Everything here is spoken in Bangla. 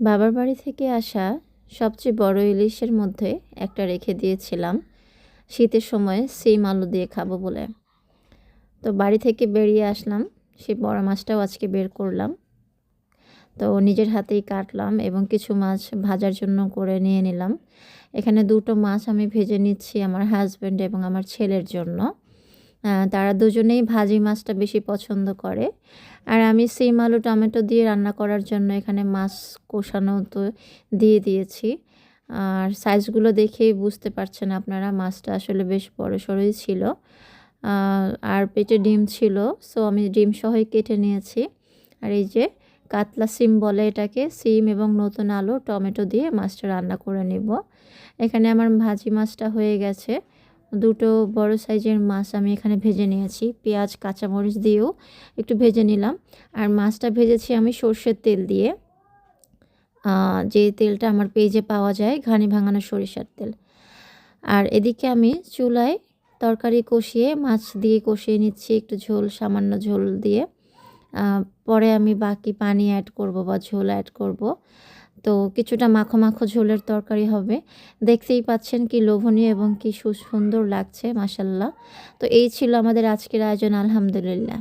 বাবার বাড়ি থেকে আসা সবচেয়ে বড় ইলিশের মধ্যে একটা রেখে দিয়েছিলাম শীতের সময় সিম আলু দিয়ে খাবো বলে। তো বাড়ি থেকে বেরিয়ে আসলাম, সেই বড় মাছটাও আজকে বের করলাম। তো নিজের হাতেই কাটলাম এবং কিছু মাছ ভাজার জন্য করে নিয়ে নিলাম। এখানে দুটো মাছ আমি ভেজে নিচ্ছি আমার হাজব্যান্ড এবং আমার ছেলের জন্য। তারা দুজনেই ভাজি মাছটা বেশি পছন্দ করে। আর আমি সিম আলু টমেটো দিয়ে রান্না করার জন্য এখানে মাছ কষানো তো দিয়ে দিয়েছি। আর সাইজগুলো দেখেই বুঝতে পারছেন আপনারা, মাছটা আসলে বেশ বড়সড়ই ছিল। আর পেটে ডিম ছিল, সো আমি ডিম সহই কেটে নিয়েছি। আর এই যে কাতলা সিম বলে এটাকে, সিম এবং নতুন আলু টমেটো দিয়ে মাছটা রান্না করে নেব। এখানে আমার ভাজি মাছটা হয়ে গেছে। দুটো বড় সাইজের মাছ আমি এখানে ভেজে নিয়েছি, পেঁয়াজ কাঁচামরিচ দিয়েও একটু ভেজে নিলাম। আর মাছটা ভেজেছি আমি সর্ষের তেল দিয়ে, যে তেলটা আমার পেজে পাওয়া যায়, ঘানি ভাঙানো সরিষার তেল। আর এদিকে আমি চুলায় তরকারি কষিয়ে মাছ দিয়ে কষিয়ে নিচ্ছি, একটু ঝোল, সামান্য ঝোল দিয়ে। পরে আমি বাকি পানি অ্যাড করব বা ঝোল অ্যাড করব। তো কিছুটা মাখো মাখো ঝোলের তরকারি হবে। দেখতেই পাচ্ছেন কি লোভনীয় এবং কি সুন্দর লাগছে, মাশাল্লাহ। তো এই ছিল আমাদের আজকের আয়োজন, আলহামদুলিল্লাহ।